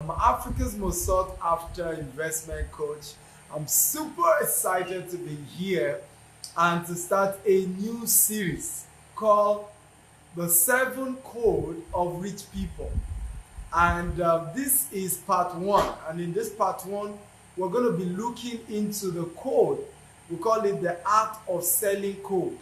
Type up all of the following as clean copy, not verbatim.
I'm Africa's most sought after investment coach. I'm super excited to be here and to start a new series called The Seven Code of Rich People. And this is part one. And in this part one, we're going to be looking into the code. We call it the art of selling code.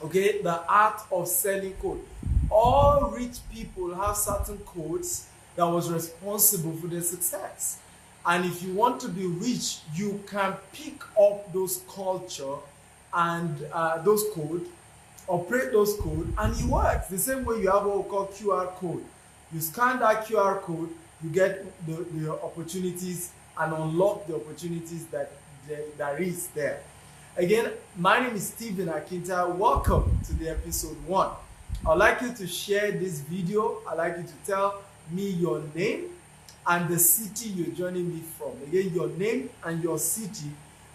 Okay, the art of selling code. All rich people have certain codes that was responsible for their success. And if you want to be rich, you can pick up those culture and those code, operate those code, and it works. The same way you have what we call QR code. You scan that QR code, you get the opportunities and unlock the opportunities that is there. Again, my name is Stephen Akinta. Welcome to the episode 1. I'd like you to share this video. I'd like you to tell me your name and the city you're joining me from. Again, your name and your city,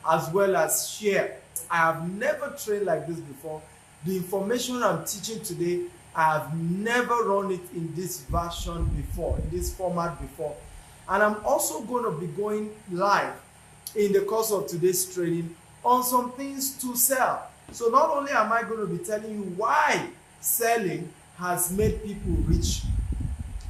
as well as share. I have never trained like this before. The information I'm teaching today, I have never run it in this version before, in this format before. And I'm also going to be going live in the course of today's training on some things to sell. So not only am I going to be telling you why selling has made people rich,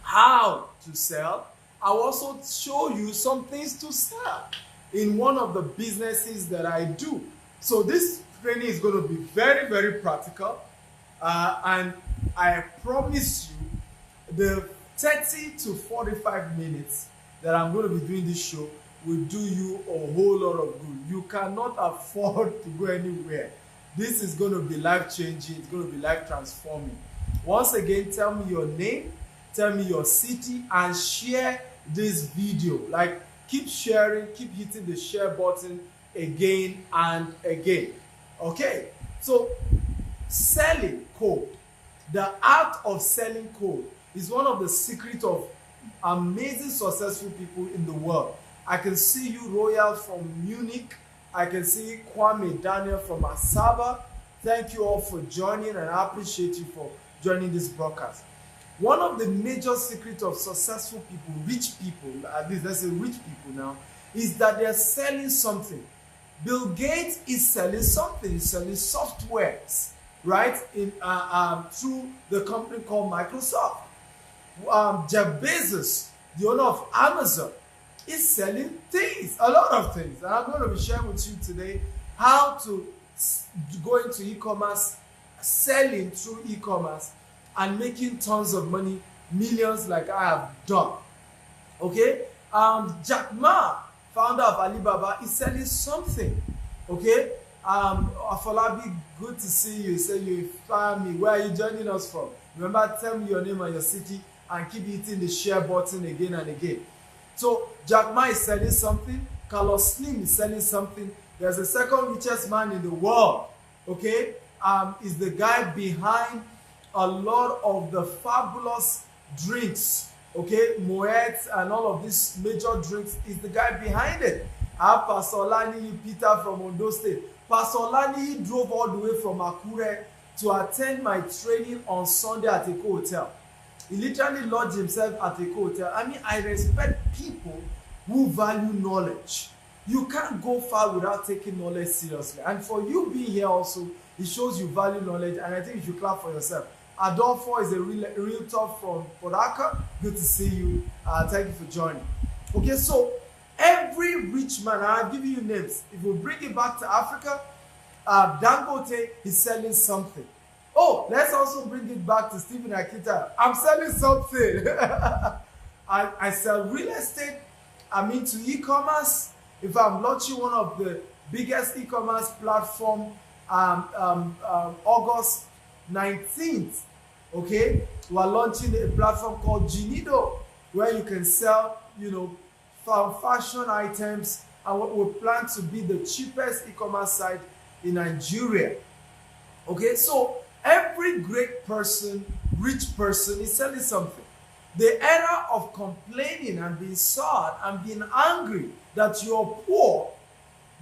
how to sell, I'll also show you some things to sell in one of the businesses that I do. So this training is going to be very, very practical. And I promise you the 30 to 45 minutes that I'm going to be doing this show will do you a whole lot of good. You cannot afford to go anywhere. This is going to be life-changing. It's going to be life-transforming. Once again, tell me your name, tell me your city, and share this video. Like, keep sharing, keep hitting the share button again and again. Okay, so selling code. The art of selling code is one of the secrets of amazing successful people in the world. I can see you, Royal from Munich. I can see Kwame Daniel from Asaba. Thank you all for joining, and I appreciate you for joining this broadcast. One of the major secrets of successful people, rich people, at least let's say rich people now, is that they're selling something. Bill Gates is selling something. He's selling softwares, right? Through the company called Microsoft. Jeff Bezos, the owner of Amazon, is selling things, a lot of things. And I'm going to be sharing with you today how to go into e-commerce, selling through e-commerce, and making tons of money, millions like I have done. Okay? Jack Ma, founder of Alibaba, is selling something. Okay? Afolabi, good to see you. Say you found me. Where are you joining us from? Remember, tell me your name and your city, and keep hitting the share button again and again. So Jack Ma is selling something. Carlos Slim is selling something. There's a second richest man in the world. Okay, is the guy behind a lot of the fabulous drinks. Okay, Moet and all of these major drinks is the guy behind it. I have Pastor Olani Peter from Ondo State. Pastor Olani drove all the way from Akure to attend my training on Sunday at Eko Hotel. He literally lodged himself at a hotel. I mean, I respect people who value knowledge. You can't go far without taking knowledge seriously. And for you being here also, it shows you value knowledge, and I think you should clap for yourself. Adolfo is a realtor from Port Harcourt. Good to see you. Thank you for joining. Okay, so every rich man, I've given you names. If we bring it back to Africa, Dangote is selling something. Oh, let's also bring it back to Stephen Akita. I'm selling something. I sell real estate. I'm into e-commerce. If I'm launching one of the biggest e-commerce platform, August 19th, okay, we're launching a platform called Genido, where you can sell, fashion items, and we plan to be the cheapest e-commerce site in Nigeria. Okay, so every great person, rich person is selling something. The era of complaining and being sad and being angry that you're poor,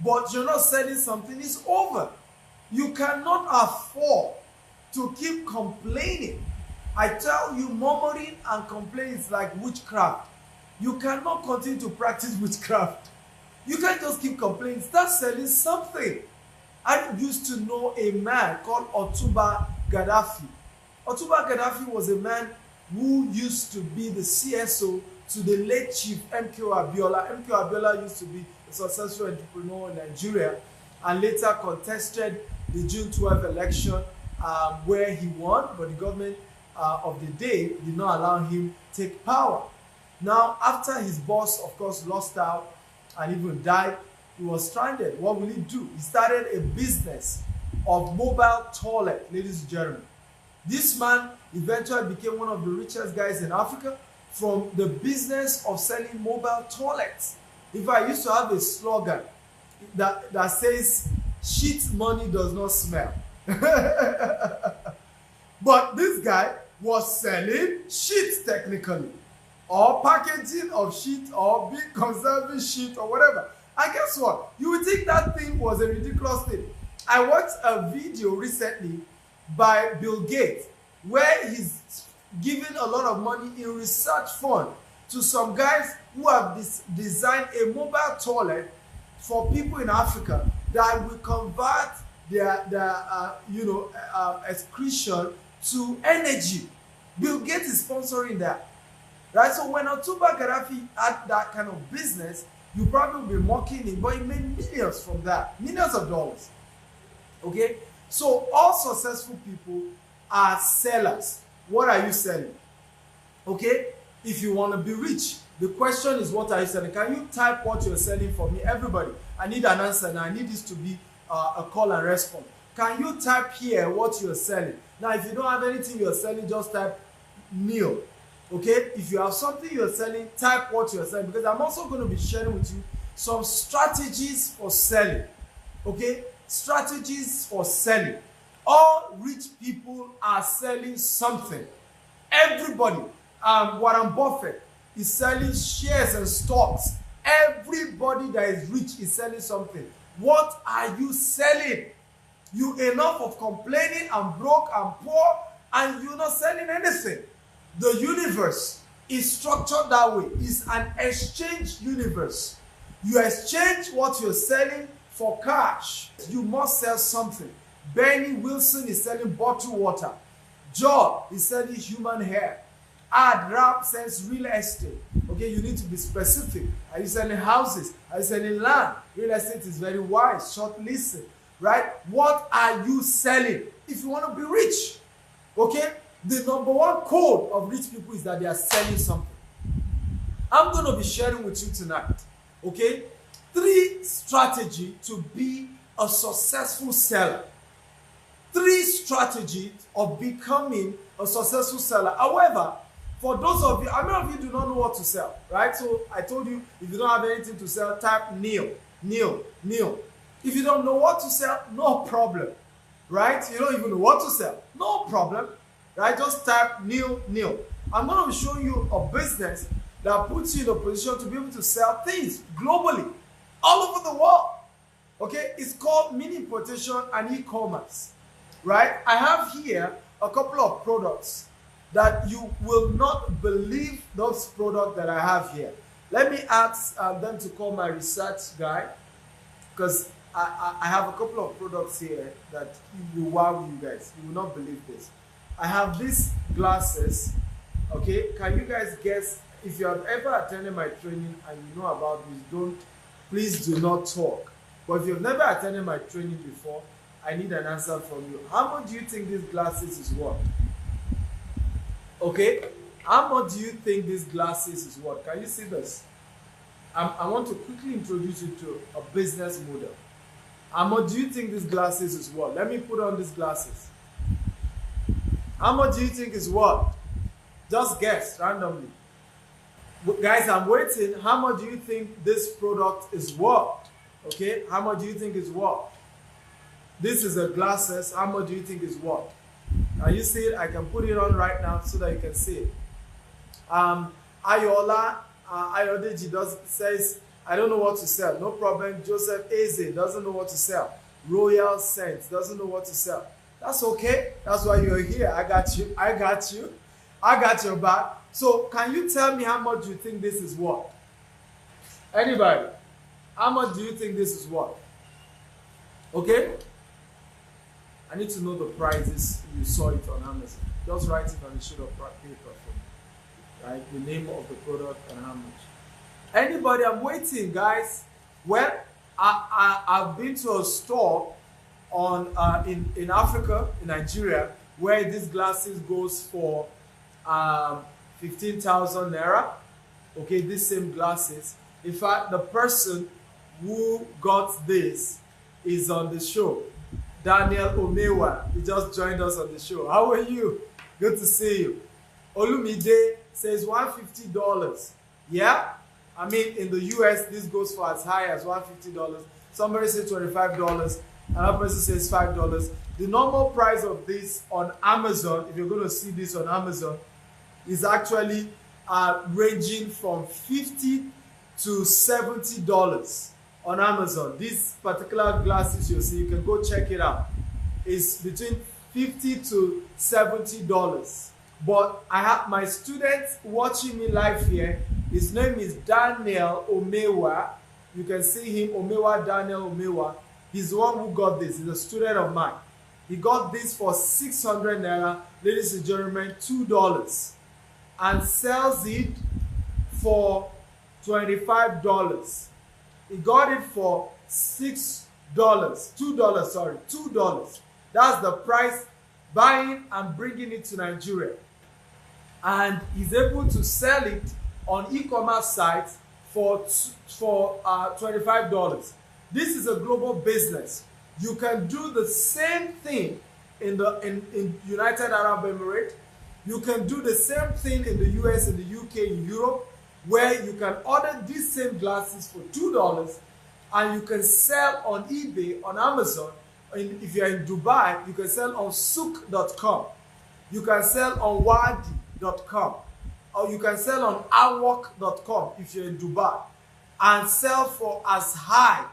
but you're not selling something is over. You cannot afford to keep complaining. I tell you, murmuring and complaining is like witchcraft. You cannot continue to practice witchcraft. You can't just keep complaining. Start selling something. I used to know a man called Otunba Gaddafi. Otunba Gaddafi was a man who used to be the CSO to the late Chief MK Abiola. MK Abiola used to be a successful entrepreneur in Nigeria and later contested the June 12 election where he won, but the government of the day did not allow him to take power. Now, after his boss, of course, lost out and even died, he was stranded. What will he do? He started a business of mobile toilet, ladies and gentlemen. This man eventually became one of the richest guys in Africa from the business of selling mobile toilets. If I used to have a slogan that says, shit money does not smell. But this guy was selling shit technically, or packaging of shit, or big conserving shit, or whatever. And guess what? You would think that thing was a ridiculous thing. I watched a video recently by Bill Gates where he's giving a lot of money in research fund to some guys who have designed a mobile toilet for people in Africa that will convert their excretion to energy. Bill Gates is sponsoring that. Right? So when Otunba Gaddafi had that kind of business, you probably be mocking him, but he made millions from that, millions of dollars. Okay? So all successful people are sellers. What are you selling? Okay? If you want to be rich, the question is, what are you selling? Can you type what you're selling for me? Everybody, I need an answer now. I need this to be a call and response. Can you type here what you're selling? Now, if you don't have anything you're selling, just type nil. Okay? If you have something you're selling, type what you're selling, because I'm also going to be sharing with you some strategies for selling. Okay? Strategies for selling. All rich people are selling something. Everybody. Warren Buffett is selling shares and stocks. Everybody that is rich is selling something. What are you selling? You enough of complaining and broke and poor, and you're not selling anything. The universe is structured that way. It's an exchange universe. You exchange what you're selling for cash. You must sell something. Benny Wilson is selling bottled water. John is selling human hair. Rap sells real estate. Okay, you need to be specific. Are you selling houses? Are you selling land? Real estate is very wide. Short listen. Right? What are you selling? If you want to be rich, okay, the number one code of rich people is that they are selling something. I'm going to be sharing with you tonight, okay, 3 strategies to be a successful seller. 3 strategies of becoming a successful seller. However, for those of you, how many of you do not know what to sell, right? So I told you, if you don't have anything to sell, type nil. If you don't know what to sell, no problem, right? You don't even know what to sell, no problem, right? Just type nil. I'm going to be showing you a business that puts you in a position to be able to sell things globally, all over the world. Okay, it's called mini importation and e-commerce, right? I have here a couple of products that you will not believe those products that I have here. Let me ask them to call my research guy, because I have a couple of products here that will wow you guys. You will not believe this. I have these glasses. Okay, can you guys guess? If you have ever attended my training and you know about this, please do not talk. But if you've never attended my training before, I need an answer from you. How much do you think these glasses is worth? Okay, how much do you think these glasses is worth? Can you see this? I want to quickly introduce you to a business model. How much do you think these glasses is worth? Let me put on these glasses. How much do you think is worth? Just guess randomly. Guys, I'm waiting. How much do you think this product is worth? Okay, how much do you think is worth? This is the glasses. How much do you think is worth? Can you see it? I can put it on right now so that you can see it. Ayola Ayodeji says, I don't know what to sell. No problem. Joseph Eze doesn't know what to sell. Royal Saints doesn't know what to sell. That's okay. That's why you're here. I got you. I got your back. So can you tell me how much you think this is worth? Anybody? How much do you think this is worth? Okay? I need to know the prices. You saw it on Amazon. Just write it on a sheet of paper for me. Right? The name of the product and how much. Anybody? I'm waiting, guys. Well, I've been to a store in Africa, in Nigeria, where these glasses goes for 15,000 naira. Okay, these same glasses. In fact, the person who got this is on the show. Daniel Omewa. He just joined us on the show. How are you? Good to see you. Olumide says $150. Yeah? I mean, in the US, this goes for as high as $150. Somebody says $25. Another person says $5. The normal price of this on Amazon, if you're going to see this on Amazon, is actually ranging from $50 to $70 on Amazon. These particular glasses you see, you can go check it out. It's between $50 to $70. But I have my student watching me live here. His name is Daniel Omewa. You can see him, Omewa, Daniel Omewa. He's the one who got this. He's a student of mine. He got this for 600 naira, ladies and gentlemen, $2, and sells it for $25. He got it for $2. That's the price, buying and bringing it to Nigeria. And he's able to sell it on e-commerce sites for $25. This is a global business. You can do the same thing in United Arab Emirates. You can do the same thing in the US, in the UK, in Europe, where you can order these same glasses for $2 and you can sell on eBay, on Amazon. If you're in Dubai, you can sell on souk.com. You can sell on wadi.com. Or you can sell on awok.com if you're in Dubai and sell for as high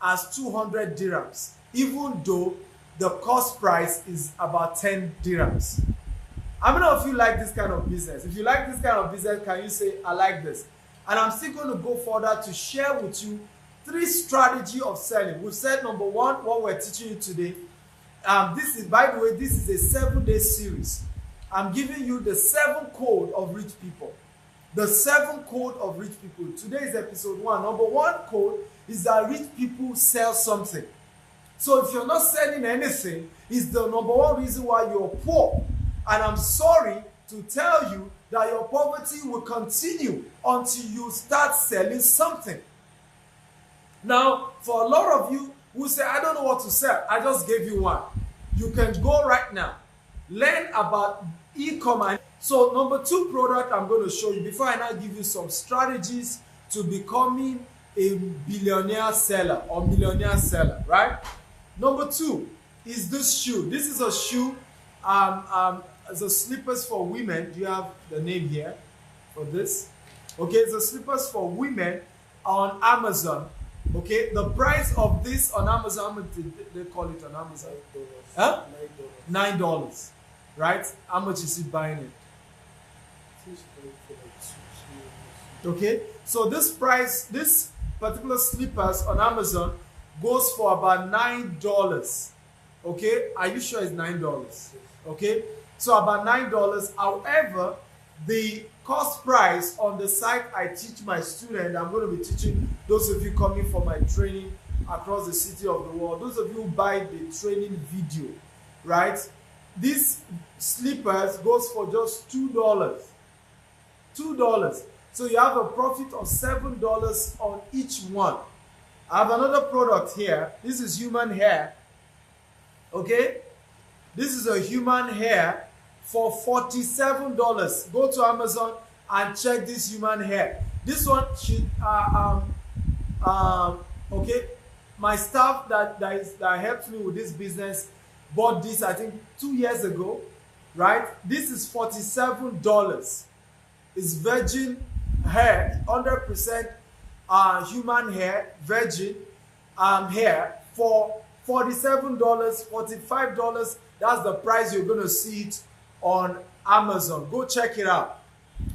as 200 dirhams, even though the cost price is about 10 dirhams. How many of you like this kind of business? If you like this kind of business, can you say, I like this? And I'm still going to go further to share with you 3 strategies of selling. We've said number 1, what we're teaching you today. This is, by the way, this is a 7-day series. I'm giving you the 7 code of rich people. The 7 code of rich people. Today is episode 1. Number 1 code is that rich people sell something. So if you're not selling anything, it's the number 1 reason why you're poor. And I'm sorry to tell you that your poverty will continue until you start selling something. Now, for a lot of you who say, I don't know what to sell, I just gave you one. You can go right now. Learn about e-commerce. So number 2 product I'm going to show you before I now give you some strategies to becoming a billionaire seller or millionaire seller, right? Number 2 is this shoe. This is a shoe. It's a slippers for women. Do you have the name here for this? Okay, it's a slippers for women on Amazon. Okay, the price of this on Amazon, how much did they call it on Amazon? $9. Huh? $9. Right? How much is he buying it? Okay, so this price, this particular slippers on Amazon goes for about $9. Okay, are you sure it's $9? Okay, so about $9. However, the cost price on the site I teach my student, I'm going to be teaching those of you coming for my training across the city of the world, those of you who buy the training video, right? These slippers goes for just $2. $2. So you have a profit of $7 on each one. I have another product here. This is human hair. Okay? This is a human hair for $47. Go to Amazon and check this human hair. This one should okay. My staff that helped me with this business bought this, I think, 2 years ago, right? This is $47. It's virgin hair, 100% human hair, virgin hair for $47, $45. That's the price you're going to see it on Amazon. Go check it out.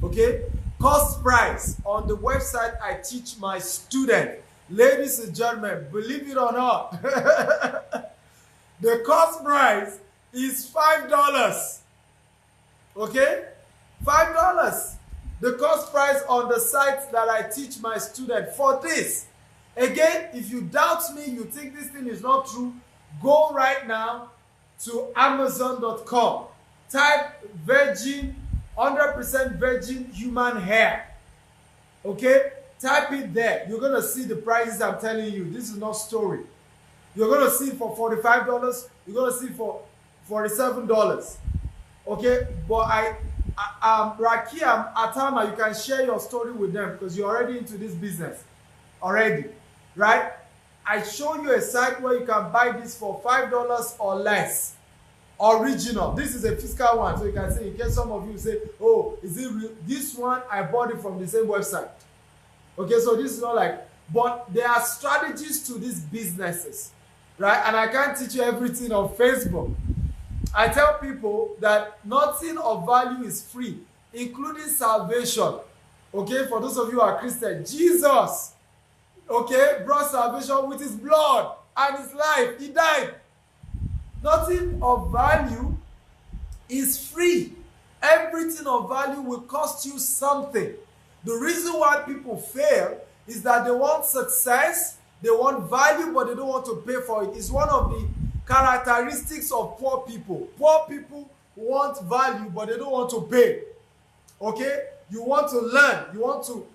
Okay, cost price on the website I teach my student. Ladies and gentlemen, believe it or not, the cost price is $5. Okay, $5. The cost price on the site that I teach my student for this. Again, if you doubt me, you think this thing is not true, go right now to Amazon.com. Type virgin, 100% virgin human hair. Okay? Type it there. You're going to see the prices I'm telling you. This is not story. You're going to see it for $45. You're going to see it for $47. Okay? But Rakia, Atama, you can share your story with them because you're already into this business. Already. Right? I show you a site where you can buy this for $5 or less. Original. This is a physical one. So you can say, in case some of you say, oh, is it real? This one, I bought it from the same website. Okay, so this is not like, but there are strategies to these businesses, right? And I can't teach you everything on Facebook. I tell people that nothing of value is free, including salvation. Okay, for those of you who are Christian, Jesus, okay, brought salvation with his blood and his life. He died. Nothing of value is free. Everything of value will cost you something. The reason why people fail is that they want success, they want value, but they don't want to pay for it. It's one of the characteristics of poor people. Poor people want value, but they don't want to pay. Okay? You want to learn, you want to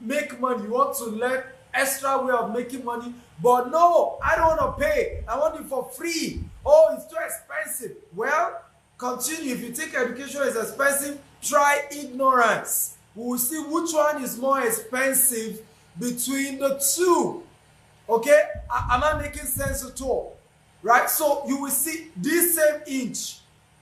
make money, you want to learn extra way of making money, but no, I don't want to pay. I want it for free. Oh, it's too expensive. Well, continue. If you think education is expensive, try ignorance. We will see which one is more expensive between the two. Okay? Am I making sense at all? Right? So you will see this same inch.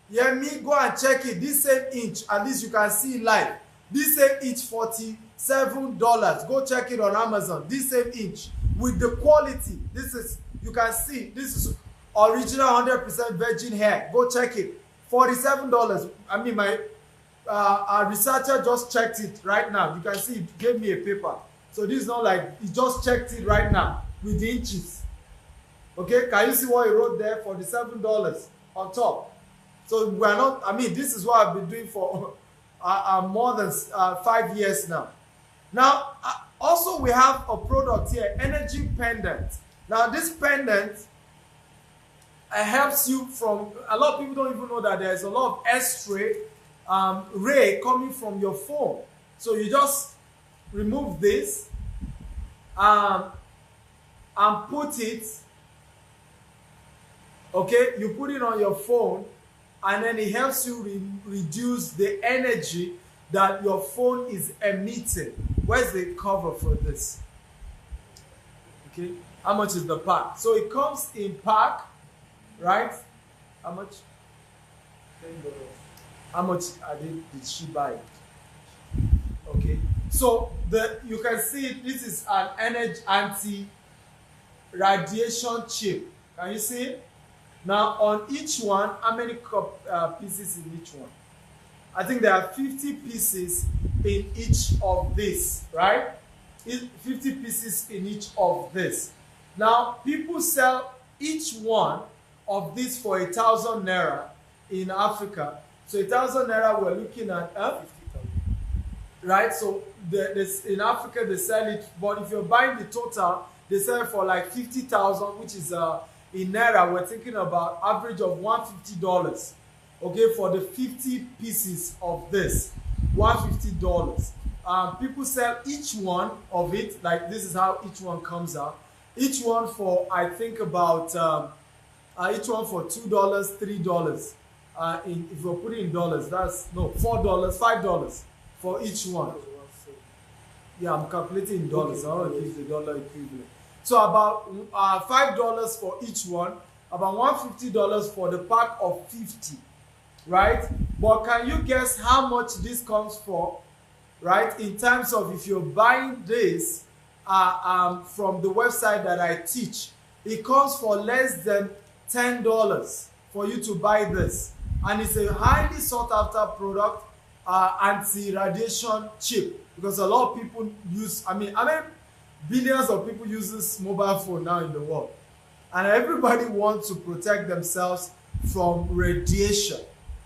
Yeah, me go and check it. This same inch, at least you can see live. This same inch, $47. Go check it on Amazon. This same inch with the quality. This is, you can see, this is original 100% virgin hair. Go check it. $47. I mean, my our researcher just checked it right now. You can see it gave me a paper. So this is not like, he just checked it right now with the inches. Okay, can you see what he wrote there? $47 on top. So we're not, I mean, this is what I've been doing for more than 5 years now. Now, also we have a product here, energy pendant. Now this pendant helps you from, a lot of people don't even know that there's a lot of X-ray ray coming from your phone. So you just remove this and put it, okay, you put it on your phone, and then it helps you reduce the energy that your phone is emitting. Where's the cover for this? Okay, how much is the pack? So it comes in pack, right? How much? $10. How much did she buy it? Okay, so you can see this is an energy anti-radiation chip. Can you see it? Now on each one, how many pieces in each one? I think there are 50 pieces in each of this, right? 50 pieces in each of this. Now people sell each one of these for 1,000 naira in Africa. So 1,000 naira we're looking at 50,000. Right? So in Africa they sell it, but if you're buying the total, they sell it for like 50,000, which is in naira we're thinking about average of $150. Okay, for the 50 pieces of this, $150. People sell each one of it, like this is how each one comes out. Each one for, I think about, each one for $2, $3. If you're putting in dollars, that's, no, $4, $5 for each one. Yeah, I'm calculating in dollars. I want to give the dollar equivalent. So about $5 for each one, about $150 for the pack of 50. Right? But can you guess how much this comes for? Right? In terms of if you're buying this from the website that I teach, it comes for less than $10 for you to buy this. And it's a highly sought after product. anti-radiation chip, because a lot of people use, billions of people uses mobile phone now in the world, and everybody wants to protect themselves from radiation,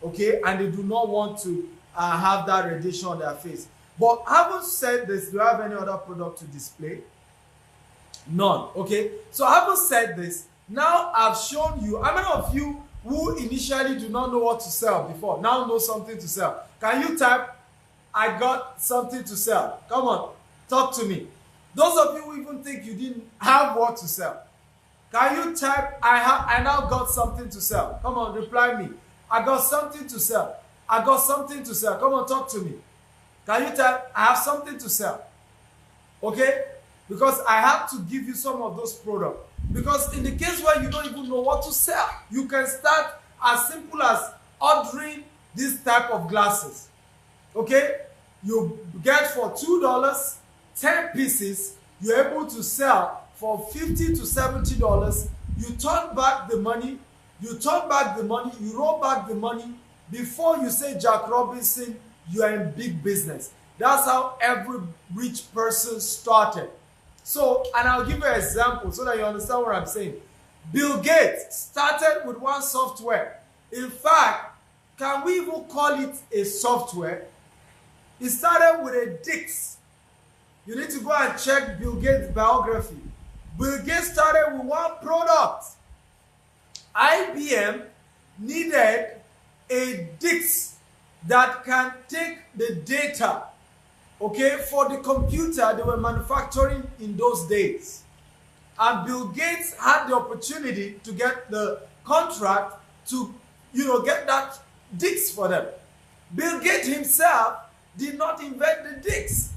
okay, and they do not want to have that radiation on their face. But having said this, do I have any other product to display? None. Okay, so having said this, now I've shown you. How many of you who initially do not know what to sell before now know something to sell? Can you type, I got something to sell? Come on, talk to me. Those of you who even think you didn't have what to sell, can you type, I now got something to sell? Come on, reply me. I got something to sell. I got something to sell. Come on, talk to me. Can you type, I have something to sell? Okay? Because I have to give you some of those products. Because in the case where you don't even know what to sell, you can start as simple as ordering this type of glasses. Okay? You get for $2, 10 pieces, you're able to sell for $50 to $70. You turn back the money, you roll back the money. Before you say Jack Robinson, you are in big business. That's how every rich person started. So, and I'll give you an example so that you understand what I'm saying. Bill Gates started with one software. In fact, can we even call it a software? He started with a Dix. You need to go and check Bill Gates' biography. Bill Gates started with one product. IBM needed a Dix that can take the data, okay, for the computer they were manufacturing in those days. And Bill Gates had the opportunity to get the contract to, get that Dix for them. Bill Gates himself did not invent the Dix.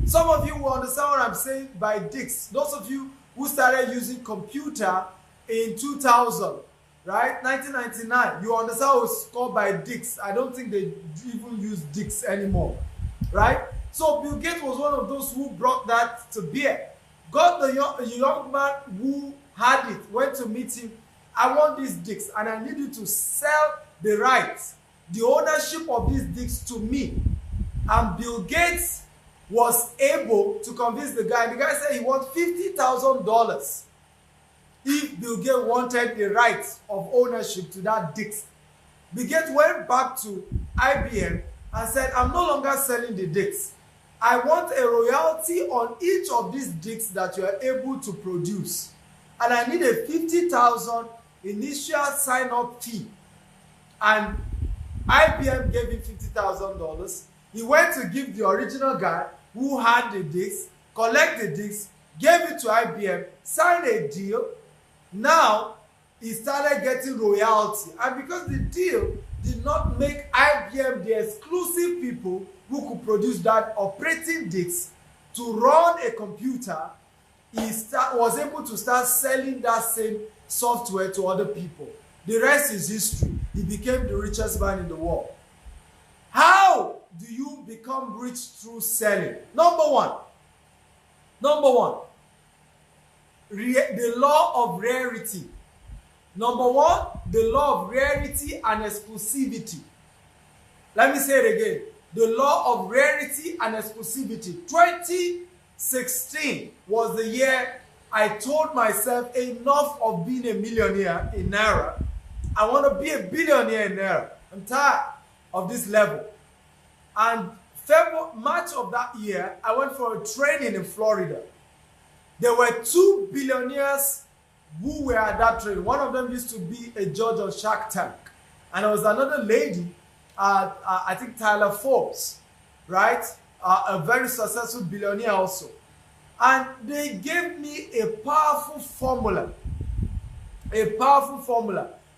Some of you will understand what I'm saying by Dix. Those of you who started using computer in 2000, right? 1999, you understand what it's called by Dix. I don't think they even use Dix anymore, right? So Bill Gates was one of those who brought that to bear. Got the young man who had it, went to meet him. I want this Dix and I need you to sell the rights, the ownership of this Dix to me. And Bill Gates was able to convince the guy. The guy said he wants $50,000 if Bill Gates wanted the rights of ownership to that Dix. Bill Gates went back to IBM and said, I'm no longer selling the Dix. I want a royalty on each of these Dix that you are able to produce. And I need a $50,000 initial sign-up fee. And IBM gave him $50,000. He went to give the original guy who had the Dix, collect the Dix, gave it to IBM, signed a deal. Now, he started getting royalty. And because the deal did not make IBM the exclusive people who could produce that operating Dix to run a computer, he was able to start selling that same software to other people. The rest is history. He became the richest man in the world. How do you become rich through selling? Number one, the law of rarity. Number one, the law of rarity and exclusivity. Let me say it again. The law of rarity and exclusivity. 2016 was the year I told myself enough of being a millionaire in Naira. I want to be a billionaire in Naira. I'm tired of this level. And March of that year, I went for a training in Florida. There were 2 billionaires who were at that training. One of them used to be a judge on Shark Tank. And there was another lady, I think Tyler Forbes, right? A very successful billionaire also. And they gave me a powerful formula.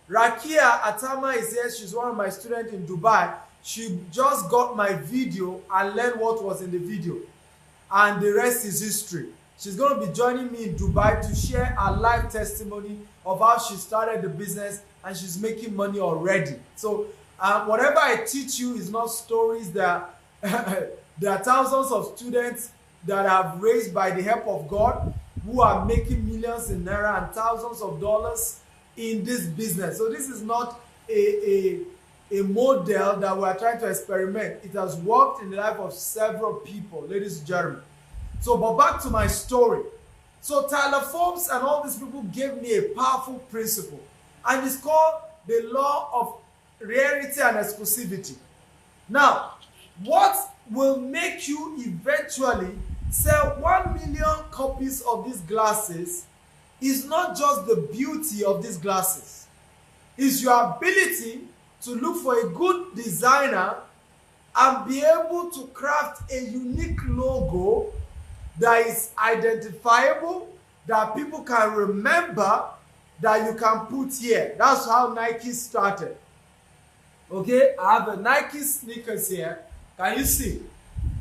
Rakia Atama is here. She's one of my students in Dubai. She just got my video and learned what was in the video. And the rest is history. She's going to be joining me in Dubai to share her live testimony of how she started the business and she's making money already. So whatever I teach you is not stories. There are thousands of students that I've raised by the help of God who are making millions in Naira and thousands of dollars in this business. So this is not a a model that we are trying to experiment. It has worked in the life of several people, ladies and gentlemen. So, but back to my story. So Tyler Forbes and all these people gave me a powerful principle, and it's called the law of rarity and exclusivity. Now, what will make you eventually sell 1 million copies of these glasses is not just the beauty of these glasses. It's your ability to look for a good designer and be able to craft a unique logo that is identifiable, that people can remember, that you can put here. That's how Nike started. Okay, I have a Nike sneakers here. Can you see?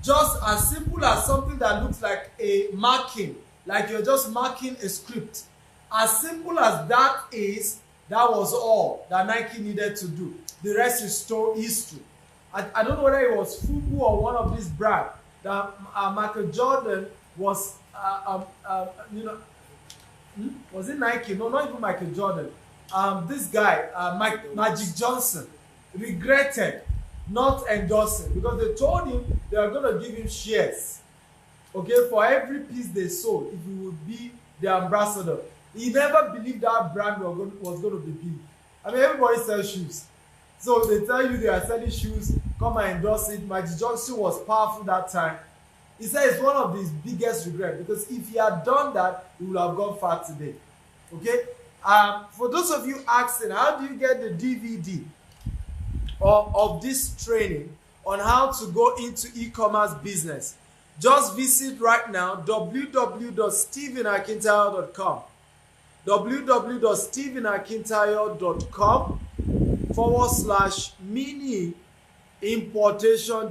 Just as simple as something that looks like a marking, like you're just marking a script. As simple as that is, that was all that Nike needed to do. The rest is history. I don't know whether it was Fubu or one of these brands that Michael Jordan was, was it Nike? No, not even Michael Jordan. This guy, Magic Johnson, regretted not endorsing because they told him they were going to give him shares, okay, for every piece they sold if he would be the ambassador. He never believed that brand was going to be big. I mean, everybody sells shoes. So they tell you they are selling shoes, come and endorse it. Magic Johnson was powerful that time. He said it's one of his biggest regrets because if he had done that, he would have gone far today. Okay? For those of you asking, how do you get the DVD of this training on how to go into e-commerce business? Just visit right now www.stephenakintayo.com www.stephenakintayo.com/mini importation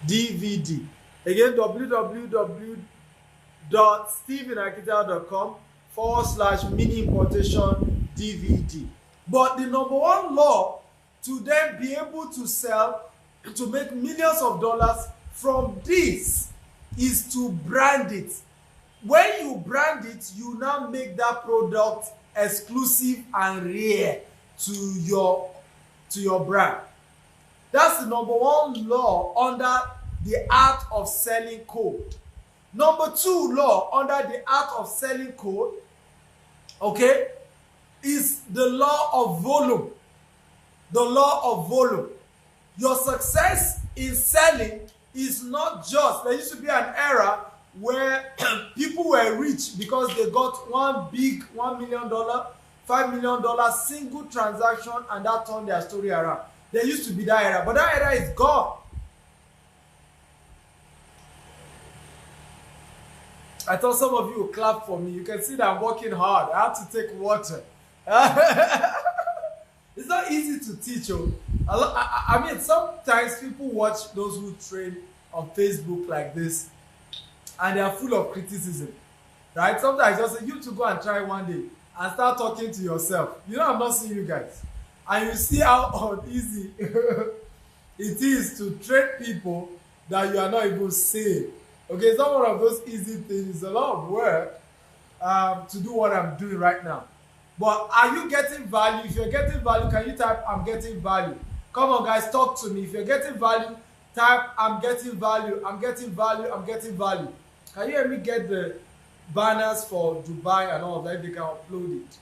DVD. Again, www.stephenakintayo.com/mini importation DVD. But the number one law to then be able to sell, to make millions of dollars from this, is to brand it. When you brand it, you now make that product exclusive and rare to your brand. That's the number one law under the art of selling code. Number two law under the art of selling code, okay, is the law of volume. The law of volume. Your success in selling is not just, there used to be an era where people were rich because they got one big $1 million, $5 million single transaction, and that turned their story around. There used to be that era, but that era is gone. I thought some of you would clap for me. You can see that I'm working hard. I have to take water. It's not easy to teach. I mean, sometimes people watch those who train on Facebook like this, and they are full of criticism, right? Sometimes I just say, you to go and try one day and start talking to yourself. You know, I'm not seeing you guys. And you see how uneasy it is to train people that you are not even seeing. Okay, it's not one of those easy things. It's a lot of work to do what I'm doing right now. But are you getting value? If you're getting value, can you type, I'm getting value? Come on, guys, talk to me. If you're getting value, type, I'm getting value, I'm getting value, I'm getting value. Can you help me get the banners for Dubai and all of that? They can upload it.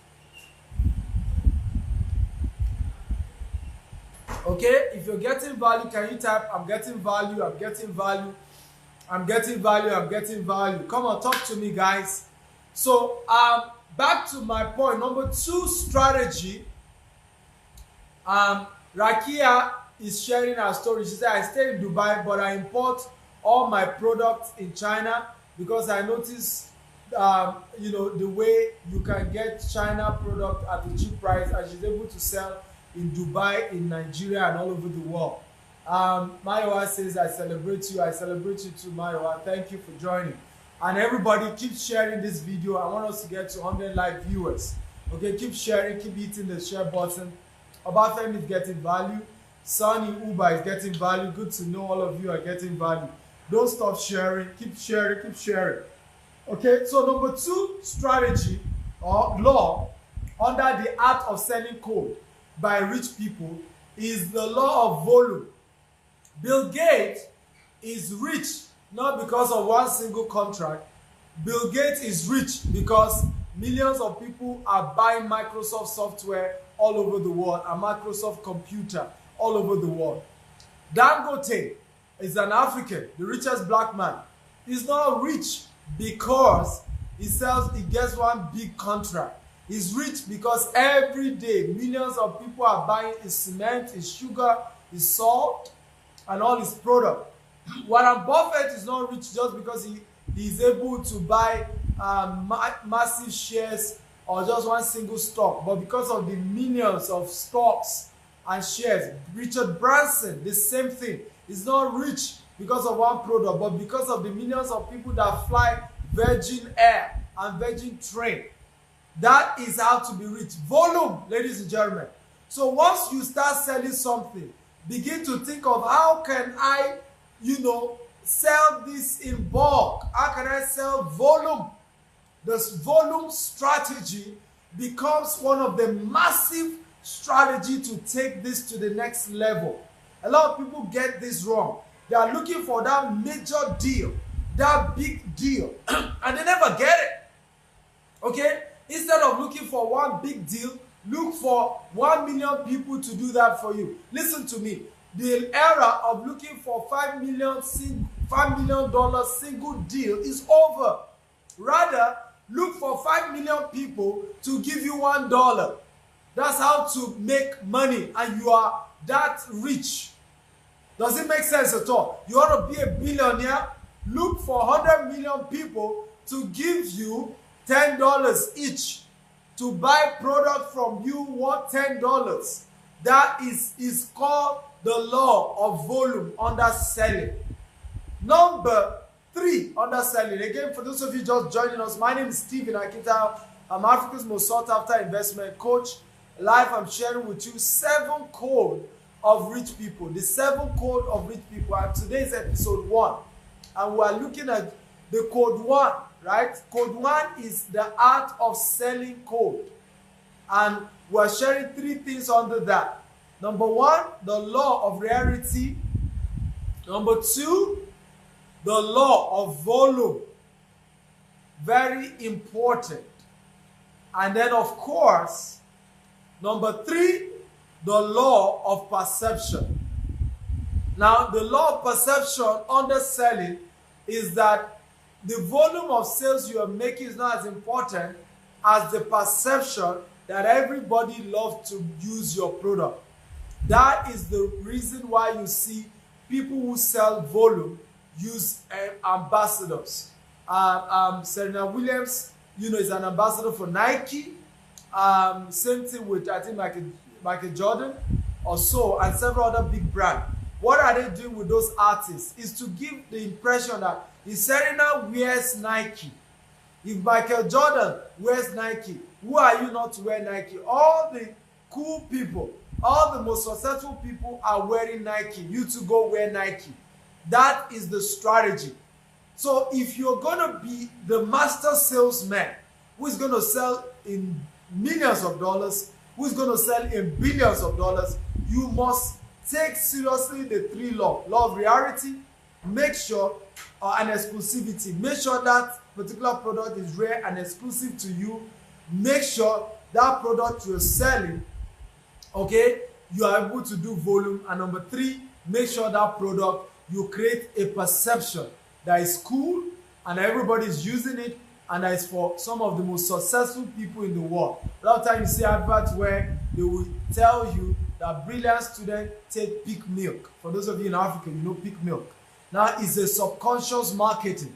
Okay, if you're getting value, can you type, I'm getting value, I'm getting value, I'm getting value, I'm getting value. Come on, talk to me, guys. So, back to my point. Number two strategy. Rakia is sharing her story. She said, I stay in Dubai, but I import all my products in China because I noticed, the way you can get China product at a cheap price, and she's able to sell in Dubai, in Nigeria, and all over the world. Mayowa says, I celebrate you. I celebrate you too, Mayowa. Thank you for joining. And everybody, keep sharing this video. I want us to get to 100 live viewers. Okay, keep sharing, keep hitting the share button. Obafemi is getting value. Sunny Uba is getting value. Good to know all of you are getting value. Don't stop sharing. Keep sharing, keep sharing. Okay, so number two strategy or law under the art of selling code by rich people is the law of volume. Bill Gates is rich not because of one single contract. Bill Gates is rich because millions of people are buying Microsoft software all over the world and Microsoft computer all over the world. Dangote is an African, the richest black man. He's not rich because he gets one big contract. He's rich because every day millions of people are buying his cement, his sugar, his salt, and all his product. Warren Buffett is not rich just because he is able to buy massive shares or just one single stock, but because of the millions of stocks and shares. Richard Branson, the same thing. He's not rich because of one product, but because of the millions of people that fly Virgin Air and Virgin Train. That is how to be rich. Volume, ladies and gentlemen. So once you start selling something, begin to think of how can I, sell this in bulk? How can I sell volume? This volume strategy becomes one of the massive strategy to take this to the next level. A lot of people get this wrong. They are looking for that major deal, that big deal, and they never get it. Okay? Instead of looking for one big deal, look for 1 million people to do that for you. Listen to me. The era of looking for $5 million single deal is over. Rather, look for 5 million people to give you $1. That's how to make money, and you are that rich. Does it make sense at all? You want to be a billionaire? Look for 100 million people to give you $10 each to buy product from you worth $10. That is called the law of volume, underselling. Number 3, underselling. Again, for those of you just joining us, my name is Stephen Akita. I'm Africa's most sought after investment coach. Live, I'm sharing with you 7 code of rich people. The 7 code of rich people. And today's episode 1. And we are looking at the code 1, right? Code 1 is the art of selling code. And we're sharing 3 things under that. Number 1, the law of rarity. Number 2, the law of volume. Very important. And then, of course, number 3, the law of perception. Now, the law of perception underselling is that the volume of sales you are making is not as important as the perception that everybody loves to use your product. That is the reason why you see people who sell volume use ambassadors. Serena Williams, is an ambassador for Nike. Same thing with, I think, Michael Jordan or so, and several other big brands. What are they doing with those artists? Is to give the impression that if Serena wears Nike, if Michael Jordan wears Nike, who are you not to wear Nike? All the cool people, all the most successful people are wearing Nike. You to go wear Nike. That is the strategy. So if you're going to be the master salesman who is going to sell in millions of dollars, who is going to sell in billions of dollars, you must take seriously the 3 laws. Law of rarity, make sure, and exclusivity. Make sure that particular product is rare and exclusive to you. Make sure that product you're selling, okay, you are able to do volume. And number 3, make sure that product, you create a perception that is cool and everybody is using it, and that is for some of the most successful people in the world. A lot of times you see adverts where they will tell you that brilliant students take peak milk. For those of you in Africa, you know peak milk. Now it's a subconscious marketing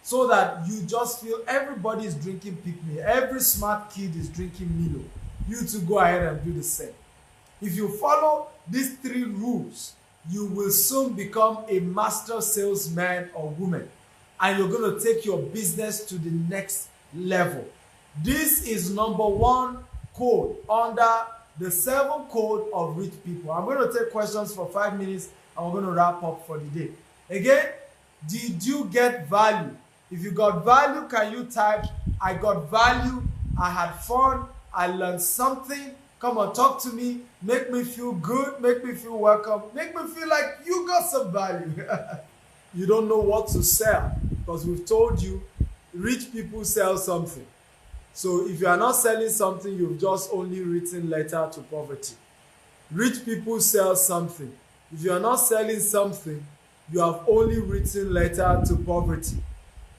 so that you just feel everybody is drinking peak milk. Every smart kid is drinking Milo. You to go ahead and do the same. If you follow these 3 rules, you will soon become a master salesman or woman, and you're going to take your business to the next level. This is number 1 code under the 7 code of rich people. I'm going to take questions for 5 minutes, and we're going to wrap up for the day. Again, did you get value? If you got value, can you type, I got value, I had fun, I learned something? Come on, talk to me, make me feel good, make me feel welcome, make me feel like you got some value. You don't know what to sell because we've told you rich people sell something. So if you are not selling something, you've just only written letter to poverty. Rich people sell something. If you are not selling something, you have only written letter to poverty.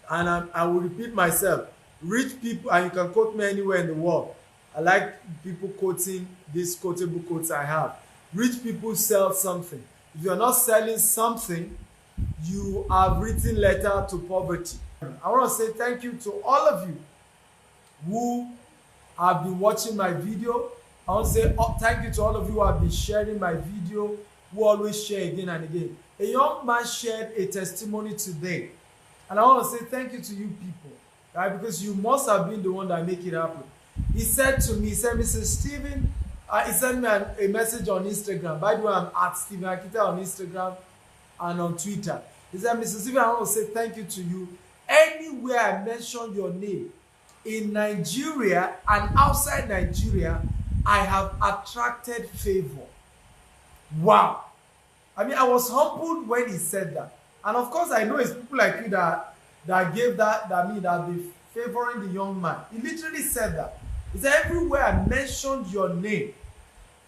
And I will repeat myself. Rich people, and you can quote me anywhere in the world. I like people quoting these quotable quotes I have. Rich people sell something. If you are not selling something, you have written letter to poverty. I want to say thank you to all of you who have been watching my video. I want to say thank you to all of you who have been sharing my video, who always share again and again. A young man shared a testimony today, and I want to say thank you to you people, right? Because you must have been the one that make it happen. He said to me, he said, Mr. Stephen, he sent me a message on Instagram. By the way, I'm at Stephen Akita on Instagram and on Twitter. He said, Mr. Stephen, I want to say thank you to you. Anywhere I mention your name, in Nigeria and outside Nigeria, I have attracted favor. Wow. I mean, I was humbled when he said that. And of course, I know it's people like you that gave that be favoring the young man. He literally said that. He said, everywhere I mentioned your name,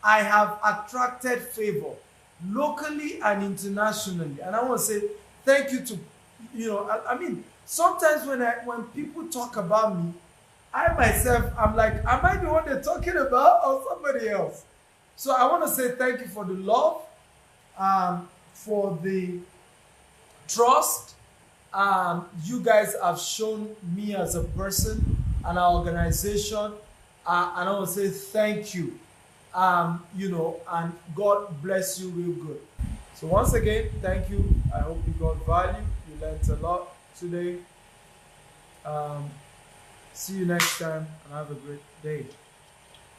I have attracted favor, locally and internationally. And I want to say thank you to, I mean, sometimes when people talk about me, I myself, I'm like, am I the one they're talking about or somebody else? So I want to say thank you for the love, for the trust you guys have shown me as a person and our organization. And I want to say thank you, and God bless you real good. So once again, thank you. I hope you got value. You learned a lot today. See you next time and have a great day.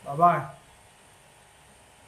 Bye-bye.